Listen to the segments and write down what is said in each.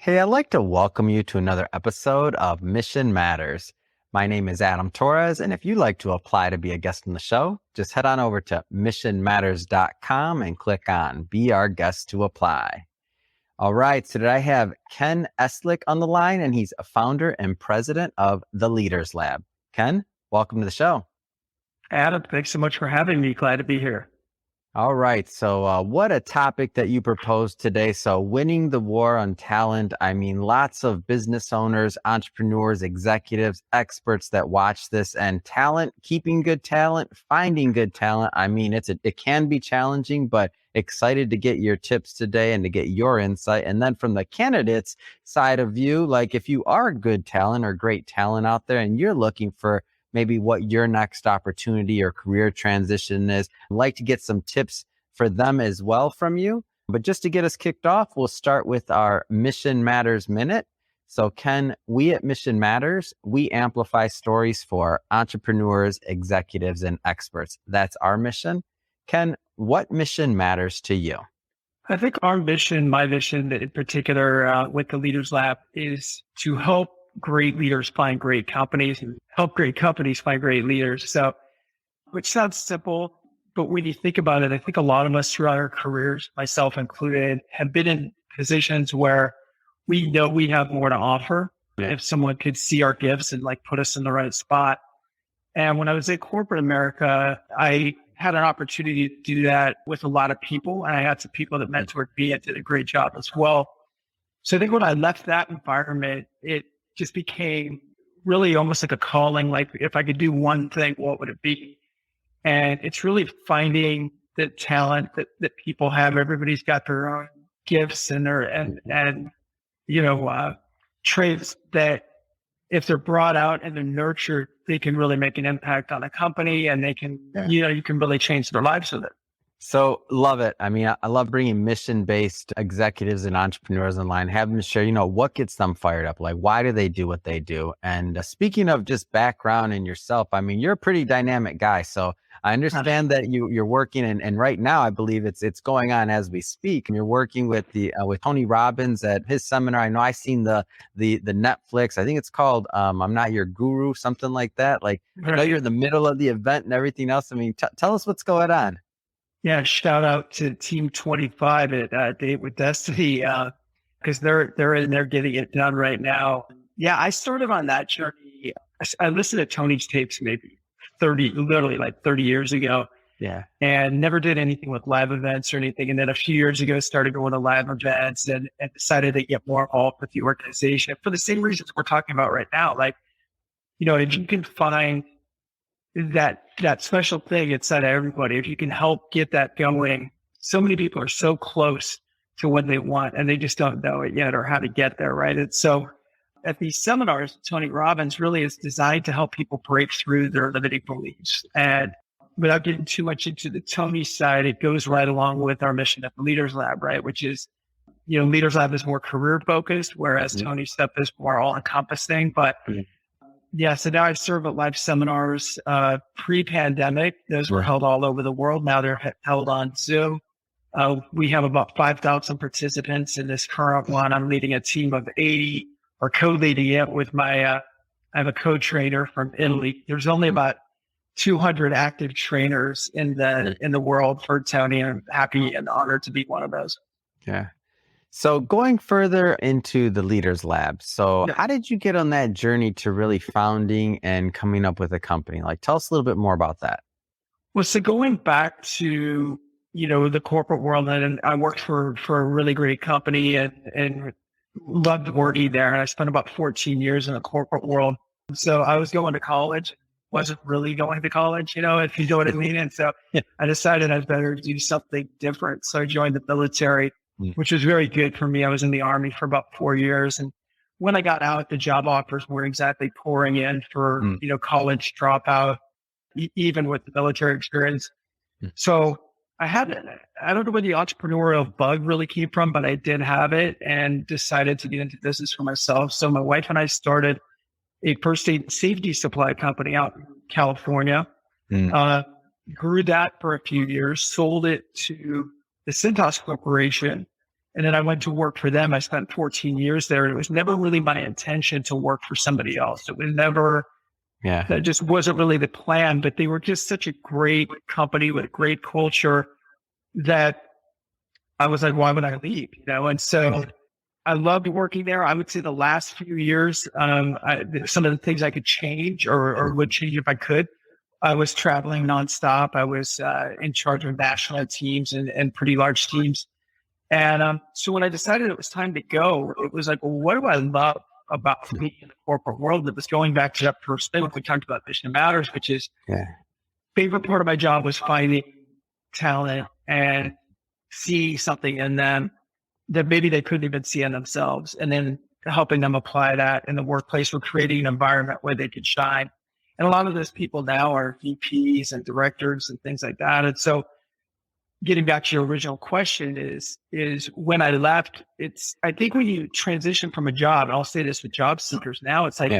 Hey, I'd like to welcome you to another episode of Mission Matters. My name is Adam Torres, and if you'd like to apply to be a guest on the show, just head on over to missionmatters.com and click on Be Our Guest to apply. All right, so today I have Ken Eslick on the line, and he's a founder and president of the Leaders Lab. Ken, welcome to the show. Adam, thanks so much for having me. Glad to be here. All right. So what a topic that you proposed today. So winning the war on talent. I mean, lots of business owners, entrepreneurs, executives, experts that watch this, and talent, keeping good talent, finding good talent. I mean, it can be challenging, but excited to get your tips today and to get your insight. And then from the candidates side of view, like if you are good talent or great talent out there and you're looking for maybe what your next opportunity or career transition is, I'd like to get some tips for them as well from you. But just to get us kicked off, we'll start with our Mission Matters Minute. So Ken, we at Mission Matters, we amplify stories for entrepreneurs, executives, and experts. That's our mission. Ken, what mission matters to you? I think our mission, my mission in particular with the Leaders Lab, is to help great leaders find great companies and help great companies find great leaders. So, which sounds simple, but when you think about it, I think a lot of us throughout our careers, myself included, have been in positions where we know we have more to offer. Yeah. If someone could see our gifts and put us in the right spot. And when I was in corporate America, I had an opportunity to do that with a lot of people. And I had some people that mentored me and did a great job as well. So I think when I left that environment, it just became really almost like a calling. Like if I could do one thing, what would it be? And it's really finding the talent that people have. Everybody's got their own gifts and traits that if they're brought out and they're nurtured, they can really make an impact on a company, and they can, you can really change their lives with it. So love it. I mean, I love bringing mission-based executives and entrepreneurs online, have them share, what gets them fired up? Like, why do they do what they do? And speaking of just background in yourself, I mean, you're a pretty dynamic guy. So I understand that you're working, and right now I believe it's going on as we speak. And you're working with with Tony Robbins at his seminar. I know I've seen the Netflix. I think it's called I'm Not Your Guru, something like that. Like, I know you're in the middle of the event and everything else. I mean, tell us what's going on. Yeah, shout out to Team 25 at Date with Destiny, because they're in there getting it done right now. Yeah, I started on that journey. I listened to Tony's tapes maybe 30 years ago. Yeah. And never did anything with live events or anything. And then a few years ago, started going to live events and decided to get more involved with the organization for the same reasons we're talking about right now. Like, if you can find that special thing inside of everybody, if you can help get that going. So many people are so close to what they want and they just don't know it yet or how to get there, right? And so at these seminars, Tony Robbins really is designed to help people break through their limiting beliefs. And without getting too much into the Tony side, it goes right along with our mission at the Leaders Lab, right? Which is, Leaders Lab is more career focused, whereas Tony's stuff is more all encompassing. But yeah, so now I serve at live seminars. Pre-pandemic, those were held all over the world. Now they're held on Zoom. We have about 5,000 participants in this current one. I'm leading a team of 80, or co-leading it with I have a co-trainer from Italy. There's only about 200 active trainers in the world for Tony, and I'm happy and honored to be one of those. Yeah. So going further into the Leaders Lab, so how did you get on that journey to really founding and coming up with a company? Like, tell us a little bit more about that. Well, so going back to, the corporate world, and I worked for a really great company and loved working there. And I spent about 14 years in the corporate world. So I was going to college, wasn't really going to college, if you know what I mean. And so I decided I'd better do something different. So I joined the military, which was very good for me. I was in the Army for about 4 years. And when I got out, the job offers were exactly pouring in for, college dropout, even with the military experience. So I don't know where the entrepreneurial bug really came from, but I did have it and decided to get into business for myself. So my wife and I started a first aid safety supply company out in California, grew that for a few years, sold it to the Cintas Corporation. And then I went to work for them. I spent 14 years there. And it was never really my intention to work for somebody else. It was never, Yeah. that just wasn't really the plan, but they were just such a great company with a great culture that I was like, why would I leave? And so I loved working there. I would say the last few years, some of the things I could change or would change if I could. I was traveling nonstop. I was in charge of national teams and pretty large teams. And so when I decided it was time to go, it was like, well, what do I love about being in the corporate world? That was going back to that first thing we talked about, Mission Matters, which is favorite part of my job was finding talent and see something in them that maybe they couldn't even see in themselves, and then helping them apply that in the workplace. We're creating an environment where they could shine. And a lot of those people now are VPs and directors and things like that. And so getting back to your original question is when I left, I think when you transition from a job, and I'll say this with job seekers now, it's like,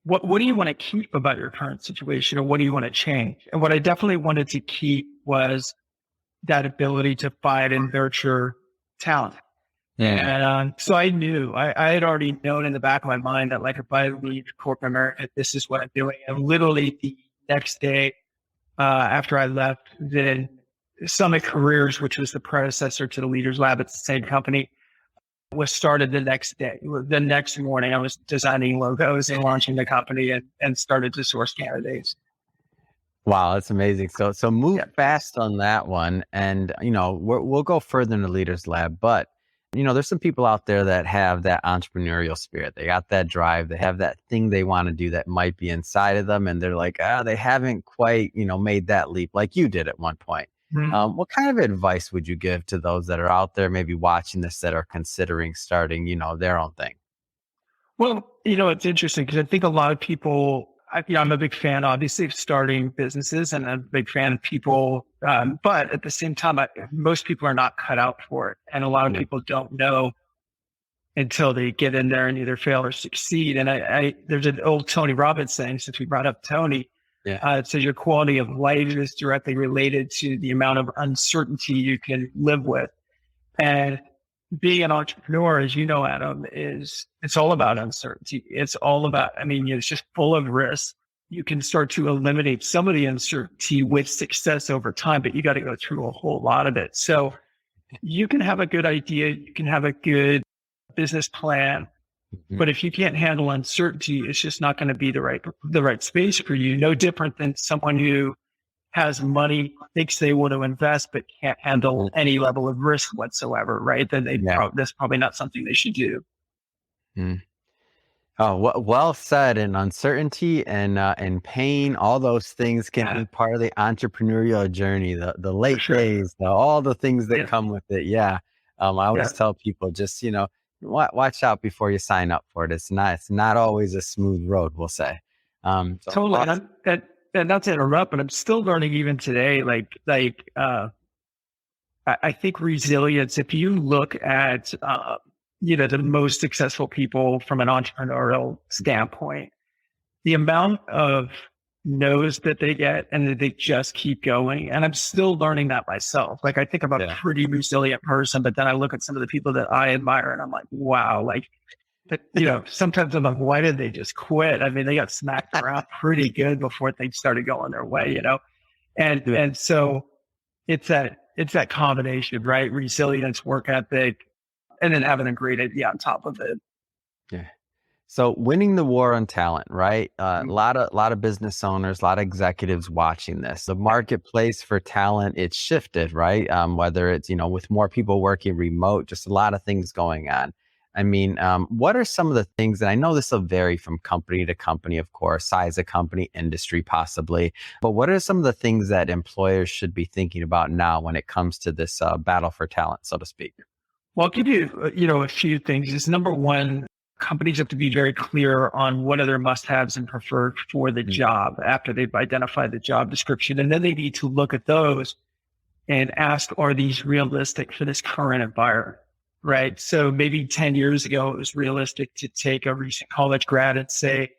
what do you want to keep about your current situation, or what do you want to change? And what I definitely wanted to keep was that ability to find and nurture talent. And so I knew, I had already known in the back of my mind that, like, if I leave corporate America, this is what I'm doing. And literally the next day after I left, then Summit Careers, which was the predecessor to the Leaders Lab, it's the same company, was started the next day. The next morning, I was designing logos and launching the company and started to source candidates. Wow, that's amazing. So move fast on that one. And, we'll go further in the Leaders Lab, but, there's some people out there that have that entrepreneurial spirit. They got that drive. They have that thing they want to do that might be inside of them. And they're like, they haven't quite, made that leap like you did at one point. Mm-hmm. What kind of advice would you give to those that are out there, maybe watching this, that are considering starting, their own thing? Well, it's interesting because I think a lot of people, I'm a big fan, obviously, of starting businesses, and I'm a big fan of people. But at the same time, most people are not cut out for it. And a lot of people don't know until they get in there and either fail or succeed. And there's an old Tony Robbins saying, since we brought up Tony, it says your quality of life is directly related to the amount of uncertainty you can live with. And being an entrepreneur, as you know, Adam, it's all about uncertainty. It's all about, it's just full of risk. You can start to eliminate some of the uncertainty with success over time, but you got to go through a whole lot of it. So you can have a good idea, you can have a good business plan, but if you can't handle uncertainty, it's just not going to be the right space for you. No different than someone who has money, thinks they want to invest, but can't handle any level of risk whatsoever, right? Then that's probably not something they should do. Oh, well said. And uncertainty and pain, all those things can be part of the entrepreneurial journey, the late days, all the things that come with it. I always tell people, just, watch out before you sign up for it. It's not always a smooth road, we'll say. Totally. And not to interrupt, but I'm still learning even today, I think resilience, if you look at, the most successful people from an entrepreneurial standpoint, the amount of no's that they get and that they just keep going. And I'm still learning that myself. I think I'm a pretty resilient person, but then I look at some of the people that I admire and I'm like, wow, but, sometimes I'm like, why did they just quit? They got smacked around pretty good before things started going their way, and so it's that combination, right? Resilience, work ethic, and then having a great idea on top of it. Yeah. So winning the war on talent, right? A lot of business owners, a lot of executives watching this. The marketplace for talent, it's shifted, right? Whether it's, with more people working remote, just a lot of things going on. What are some of the things, and I know this will vary from company to company, of course, size of company, industry possibly, but what are some of the things that employers should be thinking about now when it comes to this battle for talent, so to speak? Well, I'll give you, a few things. Is number one, companies have to be very clear on what are their must-haves and preferred for the job after they've identified the job description. And then they need to look at those and ask, are these realistic for this current environment? Right. So maybe 10 years ago, it was realistic to take a recent college grad and say,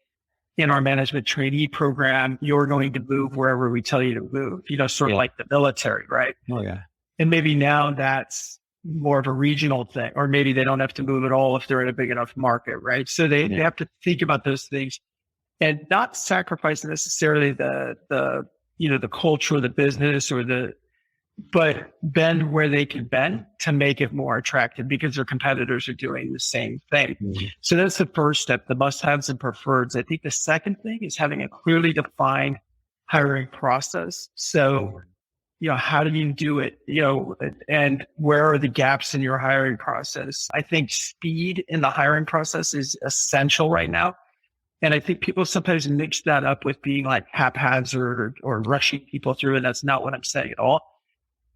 in our management trainee program, you're going to move wherever we tell you to move, sort of like the military. Right. Oh, yeah. And maybe now that's more of a regional thing, or maybe they don't have to move at all if they're in a big enough market, right? So they have to think about those things and not sacrifice necessarily the culture of the business but bend where they can bend to make it more attractive because their competitors are doing the same thing. So that's the first step, the must-haves and prefers. I think the second thing is having a clearly defined hiring process. So, how do you do it? And where are the gaps in your hiring process? I think speed in the hiring process is essential right now. And I think people sometimes mix that up with being like haphazard or rushing people through. And that's not what I'm saying at all.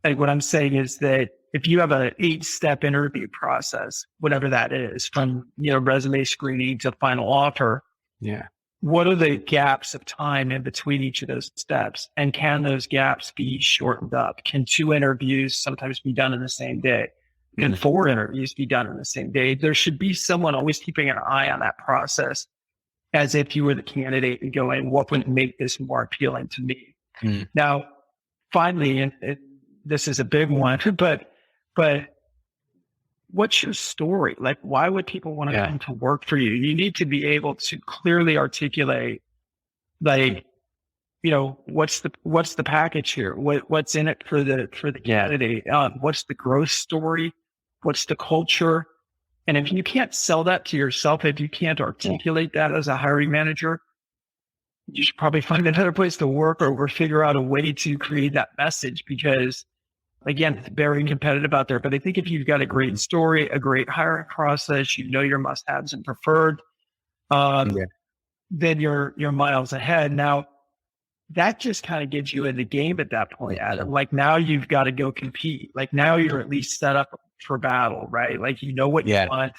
Like what I'm saying is that if you have an 8-step interview process, whatever that is, from, resume screening to final offer, what are the gaps of time in between each of those steps? And can those gaps be shortened up? Can 2 interviews sometimes be done in the same day? Can 4 interviews be done in the same day? There should be someone always keeping an eye on that process as if you were the candidate and going, what would make this more appealing to me? Now, finally, and this is a big one, but what's your story? Like, why would people want to come to work for you? You need to be able to clearly articulate, like, what's the package here? What's in it for the candidate? What's the growth story? What's the culture? And if you can't sell that to yourself, if you can't articulate that as a hiring manager, you should probably find another place to work or figure out a way to create that message because, again, it's very competitive out there. But I think if you've got a great story, a great hiring process, your must-haves and preferred, then you're miles ahead. Now, that just kind of gives you in the game at that point, Adam. Like now you've got to go compete. Like now you're at least set up for battle, right? Like you know what you want,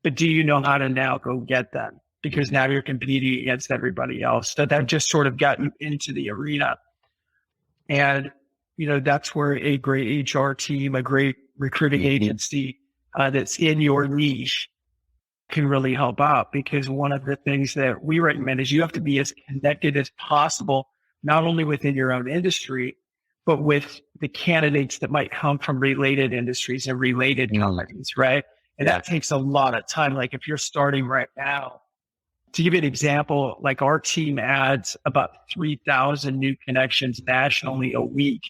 but do you know how to now go get them? Because now you're competing against everybody else. So that just sort of got you into the arena. And that's where a great HR team, a great recruiting agency that's in your niche can really help out. Because one of the things that we recommend is you have to be as connected as possible, not only within your own industry, but with the candidates that might come from related industries and related companies, right? And that takes a lot of time. Like if you're starting right now, to give you an example, like our team adds about 3,000 new connections nationally a week.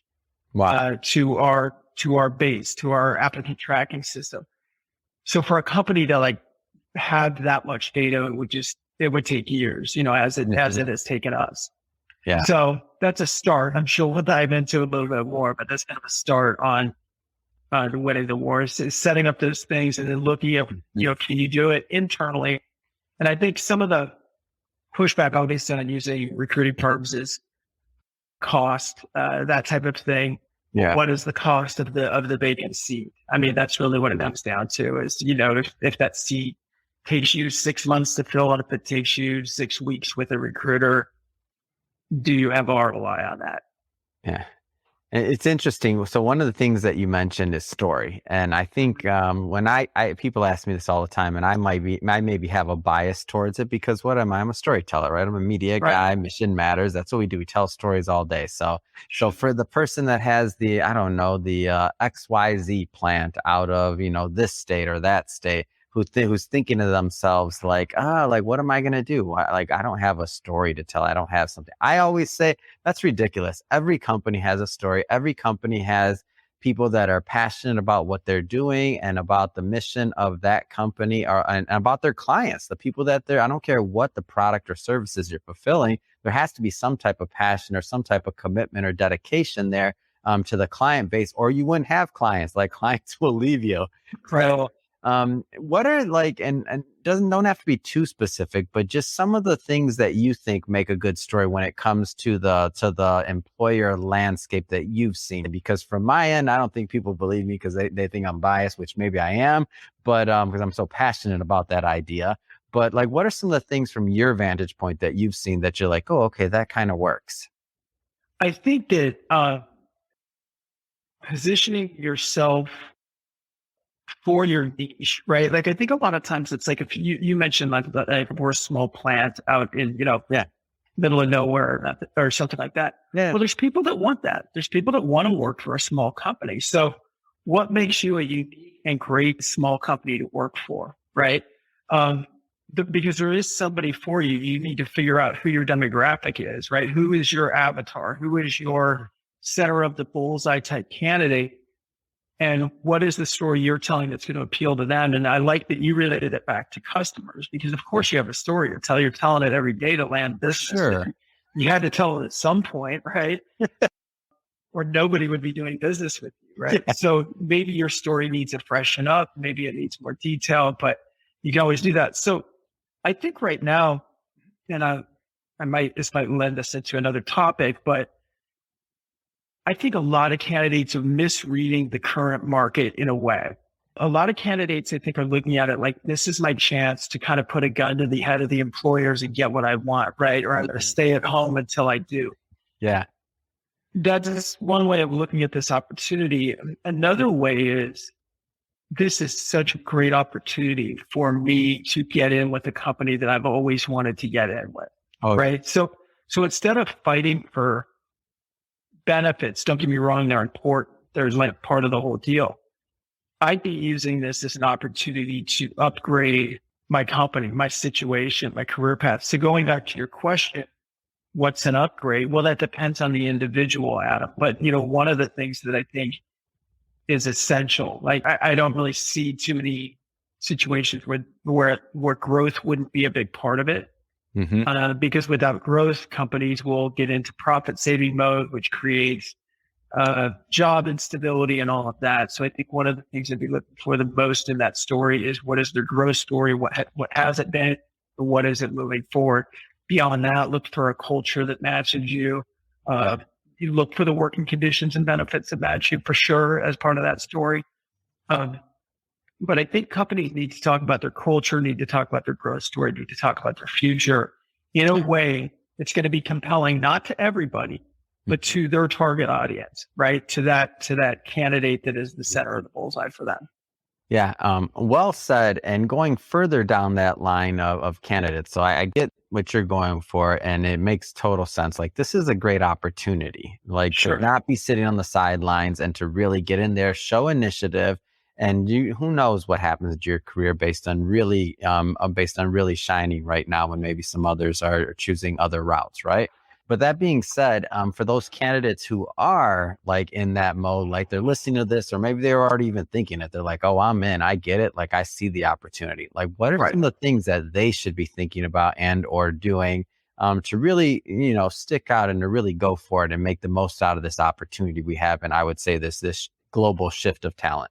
To our base, to our applicant tracking system. So for a company to like have that much data, it would take years, as it has taken us. So that's a start. I'm sure we'll dive into a little bit more, but that's kind of a start on winning the war is setting up those things and then looking at, can you do it internally? And I think some of the pushback obviously on using recruiting firms is cost, that type of thing. What is the cost of the vacant seat? I mean, that's really what it comes down to is, if that seat takes you 6 months to fill, and if it takes you 6 weeks with a recruiter, do you have ROI on that? It's interesting. So one of the things that you mentioned is story. And I think when I people ask me this all the time, and I maybe have a bias towards it because what am I? I'm a storyteller, right? I'm a media guy. Mission matters. That's what we do. We tell stories all day. So for the person that has the XYZ plant out of, this state or that state, who's thinking to themselves like, what am I going to do? I don't have a story to tell. I don't have something. I always say that's ridiculous. Every company has a story. Every company has people that are passionate about what they're doing and about the mission of that company and about their clients, the people that I don't care what the product or services you're fulfilling. There has to be some type of passion or some type of commitment or dedication there to the client base, or you wouldn't have clients. Like clients will leave you. So, what are and don't have to be too specific, but just some of the things that you think make a good story when it comes to the employer landscape that you've seen? Because from my end, I don't think people believe me because they think I'm biased, which maybe I am, but because I'm so passionate about that idea. But what are some of the things from your vantage point that you've seen that you're like, oh, okay, that kind of works? I think that positioning yourself for your niche, right? Like I think a lot of times it's like if you mentioned like we're a small plant out in middle of nowhere or something like that. Well, there's people that want that. There's people that want to work for a small company. So what makes you a unique and great small company to work for, right? Because there is somebody for you. You need to figure out who your demographic is, right? Who is your avatar? Who is your center of the bullseye type candidate? And what is the story you're telling that's going to appeal to them? And I like that you related it back to customers, because of course you have a story to tell. You're telling it every day to land business. Sure. You had to tell it at some point, right? Or nobody would be doing business with you, right? Yeah. So maybe your story needs to freshen up. Maybe it needs more detail, but you can always do that. So I think right now, and this might lend us into another topic, but I think a lot of candidates are misreading the current market in a way. A lot of candidates, I think, are looking at it like, this is my chance to kind of put a gun to the head of the employers and get what I want, right? Or I'm going to stay at home until I do. Yeah. That's one way of looking at this opportunity. Another way is, this is such a great opportunity for me to get in with a company that I've always wanted to get in with, right? So instead of fighting for benefits, don't get me wrong, they're important. They're like part of the whole deal. I'd be using this as an opportunity to upgrade my company, my situation, my career path. So going back to your question, what's an upgrade? Well, that depends on the individual, Adam. But, one of the things that I think is essential, like I don't really see too many situations where growth wouldn't be a big part of it. Mm-hmm. Because without growth, companies will get into profit saving mode, which creates job instability and all of that. So I think one of the things I'd be looking for the most in that story is, what is their growth story? What has it been? Or what is it moving forward? Beyond that, look for a culture that matches you. You look for the working conditions and benefits that match you for sure as part of that story. But I think companies need to talk about their culture, need to talk about their growth story, need to talk about their future in a way that's going to be compelling, not to everybody, but to their target audience, right? To that candidate that is the center of the bullseye for them. Yeah. Well said. And going further down that line of candidates. So I get what you're going for, and it makes total sense. Like, this is a great opportunity, like Sure. to not be sitting on the sidelines and to really get in there, show initiative. And who knows what happens to your career based on really shining right now when maybe some others are choosing other routes, right? But that being said, for those candidates who are like in that mode, like they're listening to this, or maybe they're already even thinking it, they're like, oh, I'm in, I get it. Like, I see the opportunity. Like, what are some of the things that they should be thinking about and or doing to really, stick out and to really go for it and make the most out of this opportunity we have? And I would say this global shift of talent.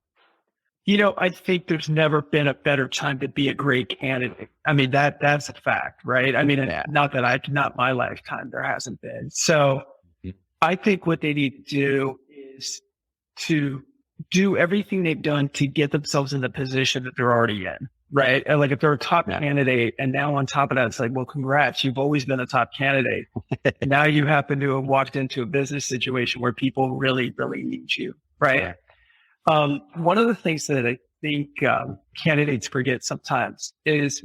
I think there's never been a better time to be a great candidate. I mean, that's a fact, right? I mean, not my lifetime, there hasn't been. So I think what they need to do is to do everything they've done to get themselves in the position that they're already in, right? And like, if they're a top candidate, and now on top of that, it's like, well, congrats, you've always been a top candidate. And now you happen to have walked into a business situation where people really, really need you, right? Yeah. One of the things that I think candidates forget sometimes is,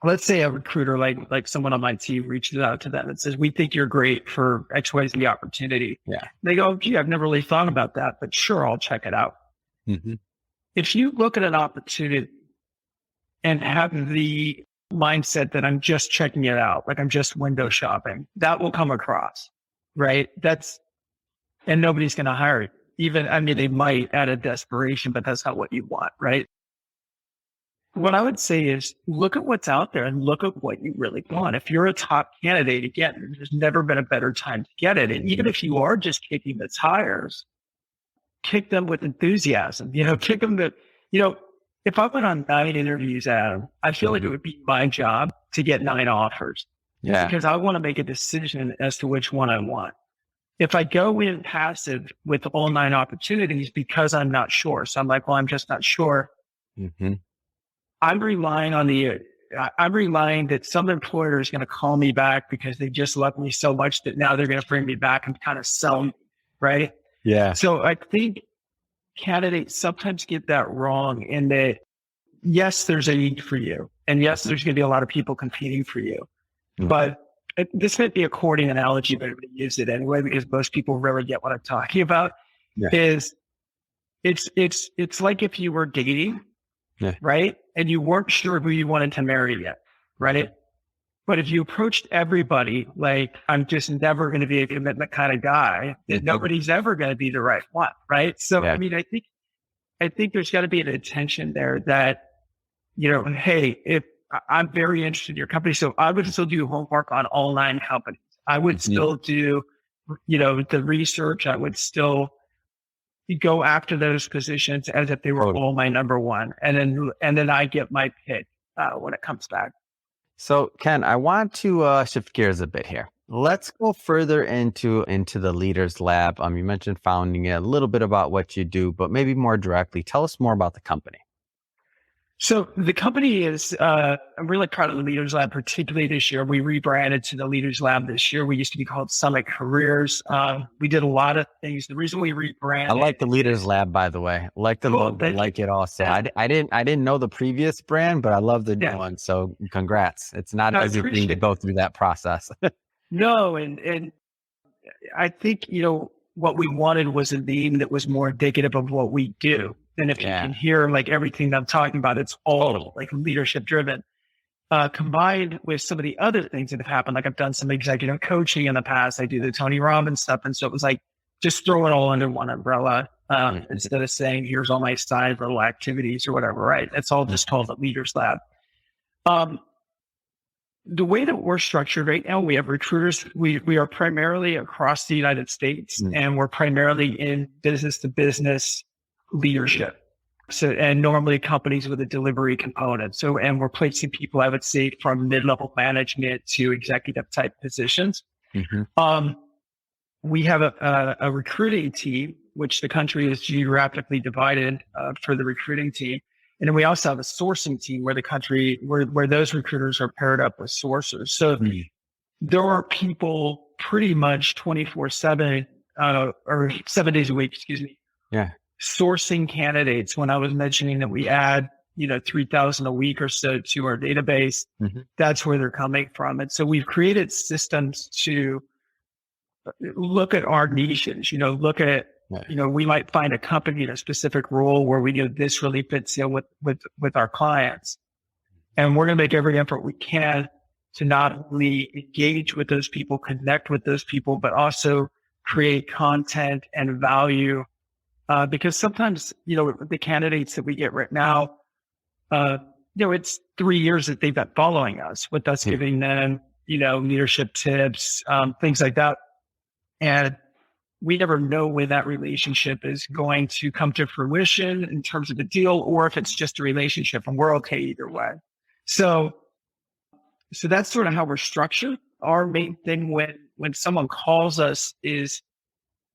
let's say a recruiter, like someone on my team, reaches out to them and says, we think you're great for XYZ opportunity. Yeah. They go, gee, I've never really thought about that, but sure, I'll check it out. Mm-hmm. If you look at an opportunity and have the mindset that I'm just checking it out, like I'm just window shopping, that will come across, right? And nobody's going to hire you. They might out of desperation, but that's not what you want, right? What I would say is, look at what's out there and look at what you really want. If you're a top candidate, again, there's never been a better time to get it. And even if you are just kicking the tires, kick them with enthusiasm, kick them if I went on 9 interviews, Adam, I feel like it would be my job to get 9 offers. Yeah. Because I want to make a decision as to which one I want. If I go in passive with all 9 opportunities because I'm not sure, so I'm like, well, I'm just not sure. Mm-hmm. I'm relying that some employer is going to call me back because they just love me so much that now they're going to bring me back and kind of sell me, right? Yeah. So I think candidates sometimes get that wrong, in that, yes, there's a need for you. And yes, there's going to be a lot of people competing for you. Mm-hmm. But this might be a courting analogy, but I'm going to use it anyway because most people really get what I'm talking about. Is it's like if you were dating, Yeah. right? And you weren't sure who you wanted to marry yet, right? But if you approached everybody like, I'm just never going to be a commitment kind of guy, then nobody's ever going to be the right one, right? So, Yeah. I mean, I think there's got to be an intention there that, hey, if I'm very interested in your company, so I would still do homework on all 9 companies. I would still do, the research. I would still go after those positions as if they were all my number one. And then I get my pick when it comes back. So, Ken, I want to shift gears a bit here. Let's go further into the Leaders Lab. You mentioned founding it, a little bit about what you do, but maybe more directly, tell us more about the company. So the company is, I'm really proud of the Leaders Lab, particularly this year. We rebranded to the Leaders Lab this year. We used to be called Summit Careers. We did a lot of things. The reason we rebranded. I like the Leaders Lab, by the way. I like the logo, I like it also. I didn't know the previous brand, but I love the new one. So congrats. It's not easy for me to go through that process. No, and I think, what we wanted was a name that was more indicative of what we do. And if you can hear like everything that I'm talking about, it's all like leadership driven, combined with some of the other things that have happened. Like I've done some executive coaching in the past. I do the Tony Robbins stuff. And so it was like, just throw it all under one umbrella, instead of saying, here's all my side little activities or whatever, right? It's all just called the Leaders Lab. The way that we're structured right now, we have recruiters. We are primarily across the United States, and we're primarily in business to business leadership. So, and normally companies with a delivery component. So, and we're placing people, I would say, from mid-level management to executive type positions. We have a recruiting team, which the country is geographically divided for the recruiting team. And then we also have a sourcing team where those recruiters are paired up with sourcers. So there are people pretty much 24/7, or 7 days a week, excuse me. Yeah. Sourcing candidates. When I was mentioning that we add, 3,000 a week or so to our database, that's where they're coming from. And so we've created systems to look at our niches, look at, we might find a company in a specific role where we know this really fits in with our clients. And we're going to make every effort we can to not only engage with those people, connect with those people, but also create content and value. Because sometimes, the candidates that we get right now, it's 3 years that they've been following us with us giving them, leadership tips, things like that. And we never know when that relationship is going to come to fruition in terms of a deal, or if it's just a relationship, and we're okay either way. So that's sort of how we're structured. Our main thing when someone calls us is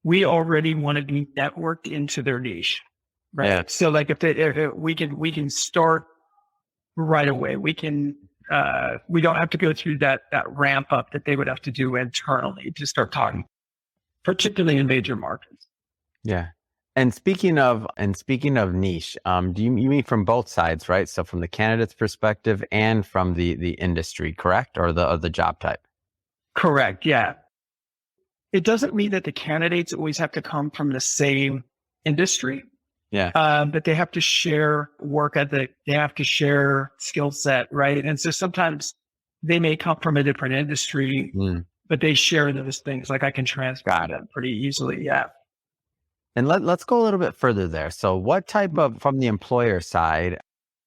we already want to be networked into their niche, right? Yeah. So like if we can start right away. We don't have to go through that ramp up that they would have to do internally to start talking, particularly in major markets. Yeah. And speaking of niche, do you mean from both sides, right? So from the candidate's perspective and from the industry, correct? Or the job type? Correct. Yeah. It doesn't mean that the candidates always have to come from the same industry. Yeah. But they have to share work ethic. They have to share skill set, right? And so sometimes they may come from a different industry, but they share those things. Like I can transfer them pretty easily. Yeah. And let's go a little bit further there. So what type of, from the employer side,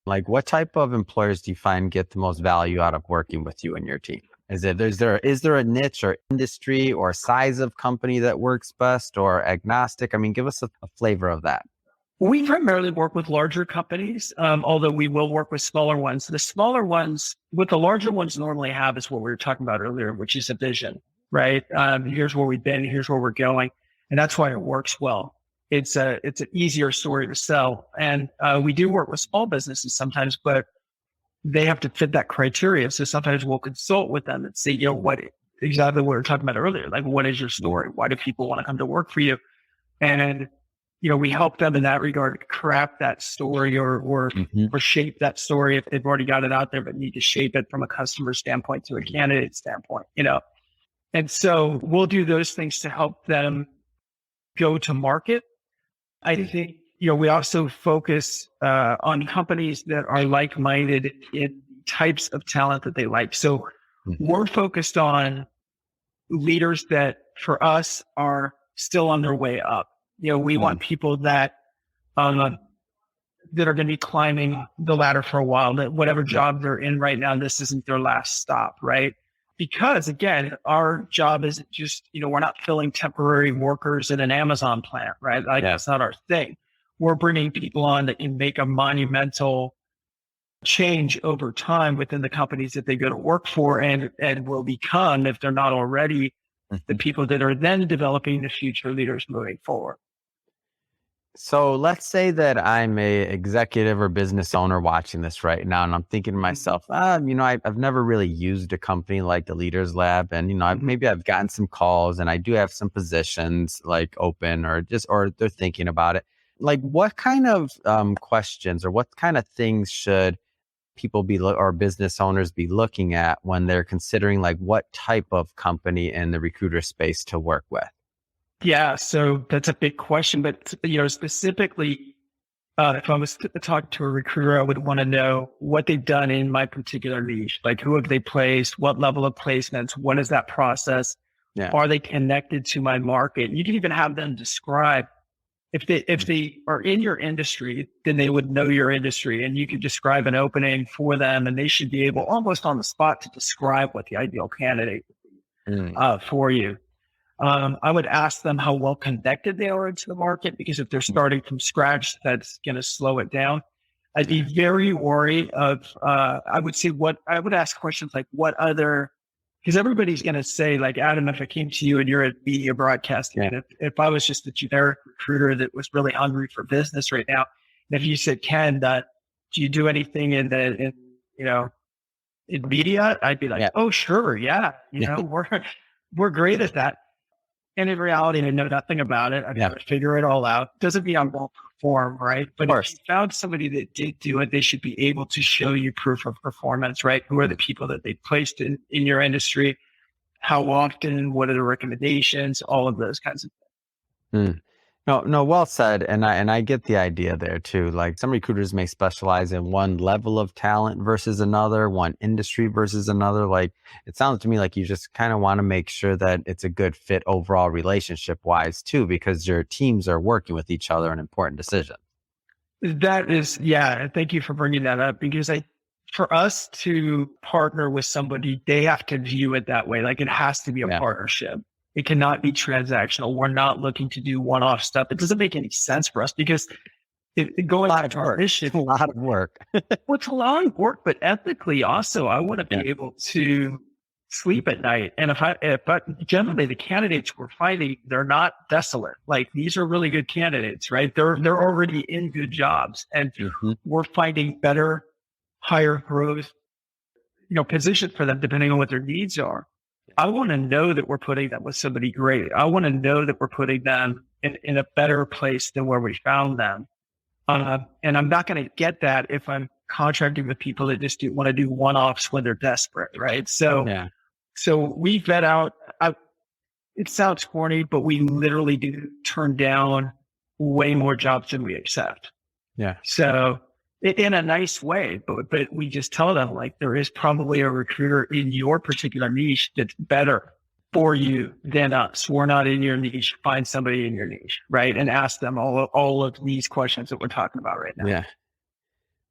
like what type of employers do you find get the most value out of working with you and your team? Is there a niche or industry or size of company that works best, or agnostic? I mean, give us a flavor of that. We primarily work with larger companies, although we will work with smaller ones. The smaller ones, what the larger ones normally have is what we were talking about earlier, which is a vision, right? Here's where we've been, here's where we're going. And that's why it works well. It's an easier story to sell. And we do work with small businesses sometimes, but they have to fit that criteria. So sometimes we'll consult with them and say, what exactly what we were talking about earlier, like what is your story? Why do people want to come to work for you? And we help them in that regard to craft that story or shape that story if they've already got it out there, but need to shape it from a customer standpoint to a candidate standpoint, And so we'll do those things to help them go to market. I think we also focus on companies that are like-minded in types of talent that they like. So we're focused on leaders that for us are still on their way up. We want people that that are going to be climbing the ladder for a while, that whatever job they're in right now, this isn't their last stop, right? Because again, our job isn't just, we're not filling temporary workers in an Amazon plant, right? Like that's not our thing. We're bringing people on that can make a monumental change over time within the companies that they go to work for and will become, if they're not already, the people that are then developing the future leaders moving forward. So let's say that I'm a executive or business owner watching this right now, and I'm thinking to myself, I've never really used a company like the Leaders Lab, and maybe I've gotten some calls, and I do have some positions like open or they're thinking about it. Like, what kind of questions or what kind of things should people or business owners be looking at when they're considering like what type of company in the recruiter space to work with? Yeah, so that's a big question, but specifically, if I was to talk to a recruiter, I would want to know what they've done in my particular niche. Like, who have they placed? What level of placements? What is that process? Yeah. Are they connected to my market? You can even have them describe if they are in your industry, then they would know your industry, and you could describe an opening for them, and they should be able almost on the spot to describe what the ideal candidate would be for you. I would ask them how well connected they are into the market, because if they're starting from scratch, that's going to slow it down. I'd be very worried of, I would ask questions like because everybody's going to say, like, Adam, if I came to you and you're at media broadcasting, and if I was just a generic recruiter that was really hungry for business right now, and if you said, Ken, do you do anything in media? I'd be like, oh, sure. Yeah. We're great at that. And in reality, I know nothing about it. I've got to figure it all out. Doesn't mean I won't perform, right? But if you found somebody that did do it, they should be able to show you proof of performance, right? Who are the people that they placed in your industry? How often? What are the recommendations? All of those kinds of things. No, well said. And I get the idea there too. Like, some recruiters may specialize in one level of talent versus another, one industry versus another. Like, it sounds to me like you just kind of want to make sure that it's a good fit overall relationship wise too, because your teams are working with each other on important decisions. That is, thank you for bringing that up, because for us to partner with somebody, they have to view it that way. Like, it has to be a partnership. It cannot be transactional. We're not looking to do one-off stuff. It doesn't make any sense for us, because going back to our mission, it's a lot of work. Well, it's a lot of work, but ethically also, I want to be able to sleep at night. And but generally the candidates we're finding, they're not desolate. Like, these are really good candidates, right? They're already in good jobs, and we're finding better, higher growth, position for them depending on what their needs are. I want to know that we're putting them with somebody great. I want to know that we're putting them in a better place than where we found them. And I'm not going to get that if I'm contracting with people that just want to do one-offs when they're desperate, right? So we vet out, it sounds corny, but we literally do turn down way more jobs than we accept. Yeah. So in a nice way, but we just tell them, like, there is probably a recruiter in your particular niche that's better for you than us. We're not in your niche. Find somebody in your niche, right? And ask them all of these questions that we're talking about right now. Yeah.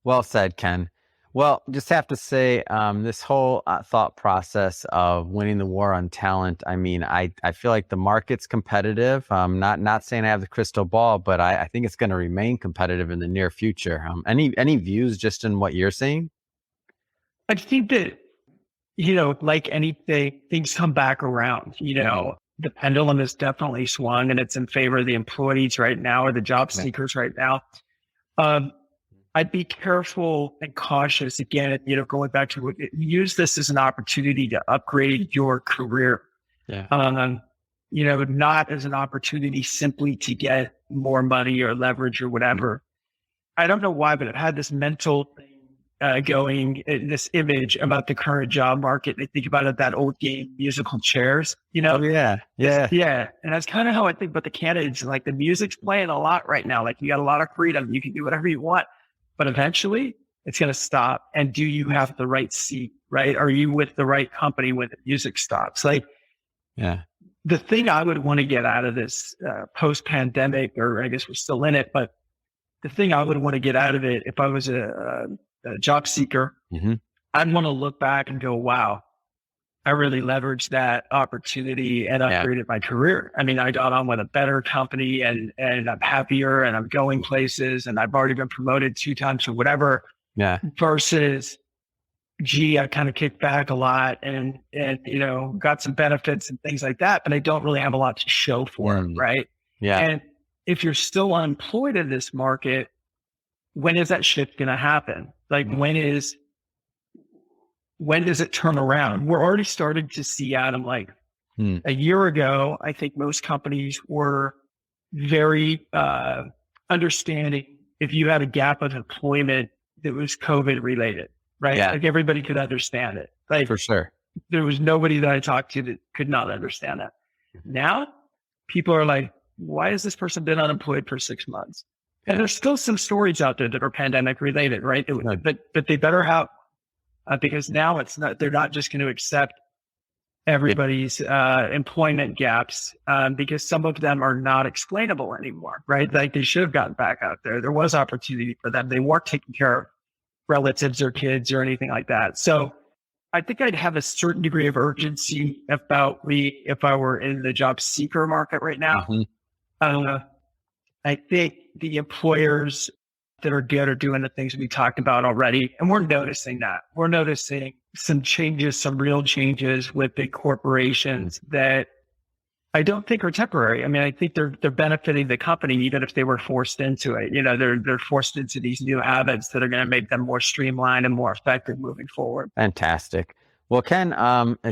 Well said, Ken. Well, just have to say, this whole thought process of winning the war on talent, I mean, I feel like the market's competitive. Not saying I have the crystal ball, but I think it's going to remain competitive in the near future. Any views just in what you're seeing? I think that, like anything, things come back around. The pendulum is definitely swung, and it's in favor of the employees right now, or the job seekers right now. I'd be careful and cautious again, going back to use this as an opportunity to upgrade your career. Not as an opportunity simply to get more money or leverage or whatever. I don't know why, but I've had this mental thing this image about the current job market. They think about it, that old game, musical chairs, Oh, yeah. Yeah. Yeah. And that's kind of how I think about the candidates. Like the music's playing a lot right now. Like you got a lot of freedom. You can do whatever you want, but eventually it's going to stop. And do you have the right seat, right? Are you with the right company when the music stops? Like, Yeah. the thing I would want to get out of this post-pandemic, or I guess we're still in it, but the thing I would want to get out of it, if I was a job seeker, Mm-hmm. I'd want to look back and go, wow, I really leveraged that opportunity and upgraded my career. I mean, I got on with a better company and I'm happier and I'm going places and I've already been promoted 2 times or whatever. Yeah. Versus, gee, I kind of kicked back a lot and got some benefits and things like that, but I don't really have a lot to show for it, right? Yeah. And if you're still unemployed in this market, when is that shift going to happen? Like when does it turn around? We're already starting to see, Adam, like a year ago, I think most companies were very understanding if you had a gap of employment that was COVID related, right? Yeah. Like everybody could understand it. Like For sure. there was nobody that I talked to that could not understand that. Now people are like, why has this person been unemployed for 6 months? And there's still some stories out there that are pandemic related, right? But they better have, because now they're not just going to accept everybody's employment gaps, because some of them are not explainable anymore, right? Like they should have gotten back out there. There was opportunity for them. They weren't taking care of relatives or kids or anything like that. So I think I'd have a certain degree of urgency about me if I were in the job seeker market right now. Mm-hmm. I think the employers that are good are doing the things we talked about already. And we're noticing that. We're noticing some changes, some real changes with big corporations that I don't think are temporary. I mean, I think they're benefiting the company, even if they were forced into it. They're forced into these new habits that are going to make them more streamlined and more effective moving forward. Fantastic. Well, Ken,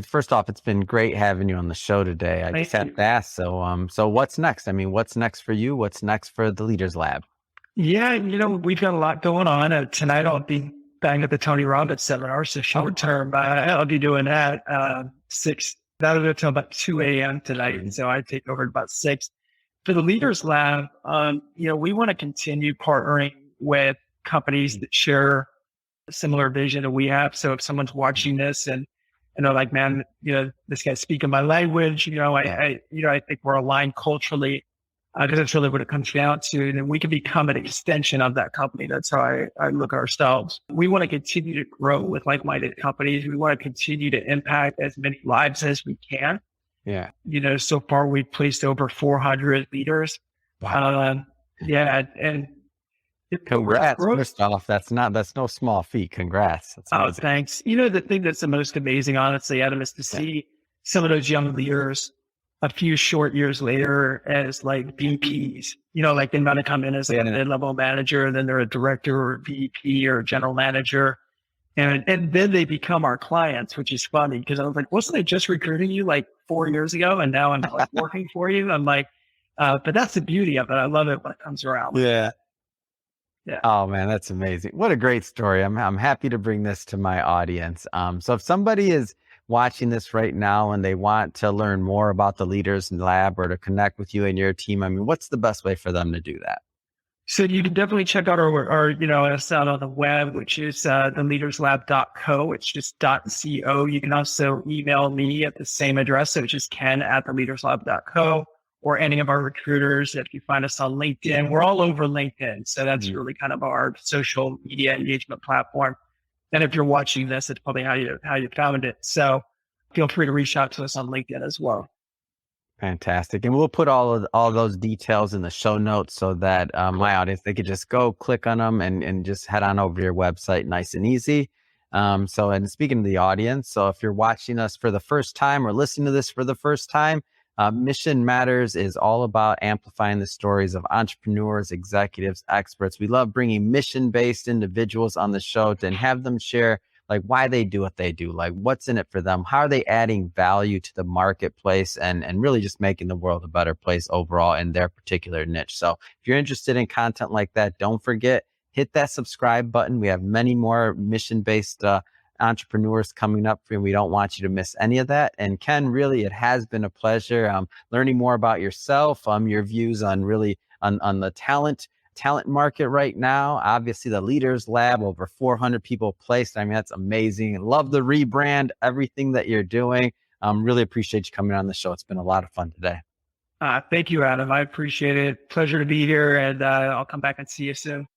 first off, it's been great having you on the show today. I just have to ask, so what's next? I mean, what's next for you? What's next for the Leaders Lab? Yeah, we've got a lot going on. Tonight I'll be back at the Tony Robbins seminar. So short term, I'll be doing that 6. That'll go till about 2 a.m. tonight. And so I take over at about 6. For the Leaders Lab, we want to continue partnering with companies that share a similar vision that we have. So if someone's watching this and they're like, man, this guy's speaking my language, I think we're aligned culturally, because that's really what it comes down to. And then we can become an extension of that company. That's how I look at ourselves. We want to continue to grow with like-minded companies. We want to continue to impact as many lives as we can. Yeah. So far we've placed over 400 leaders. Wow. And congrats. First off, that's no small feat. Congrats. That's thanks. The thing that's the most amazing, honestly, Adam, is to see some of those young leaders a few short years later as like VPs, like they might have come in as like a mid-level manager, and then they're a director or VP or general manager. And then they become our clients, which is funny because I was like, wasn't I just recruiting you like 4 years ago? And now I'm like working for you. I'm like, but that's the beauty of it. I love it when it comes around. Yeah. Yeah. Oh man, that's amazing. What a great story. I'm happy to bring this to my audience. So if somebody is watching this right now and they want to learn more about the Leaders Lab or to connect with you and your team, I mean, what's the best way for them to do that? So you can definitely check out our us out on the web, which is theleaderslab.co. It's just .co. You can also email me at the same address. So it's just ken@theleaderslab.co, or any of our recruiters. If you find us on LinkedIn, we're all over LinkedIn. So that's really kind of our social media engagement platform. And if you're watching this, it's probably how you found it. So feel free to reach out to us on LinkedIn as well. Fantastic. And we'll put all those details in the show notes so that my audience, they could just go click on them and just head on over to your website nice and easy. And speaking of the audience, so if you're watching us for the first time or listening to this for the first time, Mission Matters is all about amplifying the stories of entrepreneurs, executives, experts. We love bringing mission-based individuals on the show and have them share like why they do what they do, like what's in it for them, how are they adding value to the marketplace, and really just making the world a better place overall in their particular niche. So if you're interested in content like that, don't forget, hit that subscribe button. We have many more mission-based entrepreneurs coming up, and we don't want you to miss any of that. And Ken, really, it has been a pleasure learning more about yourself, your views on really on the talent market right now. Obviously, the Leaders Lab, over 400 people placed. I mean, that's amazing. Love the rebrand, everything that you're doing. Really appreciate you coming on the show. It's been a lot of fun today. Thank you, Adam. I appreciate it. Pleasure to be here, and I'll come back and see you soon.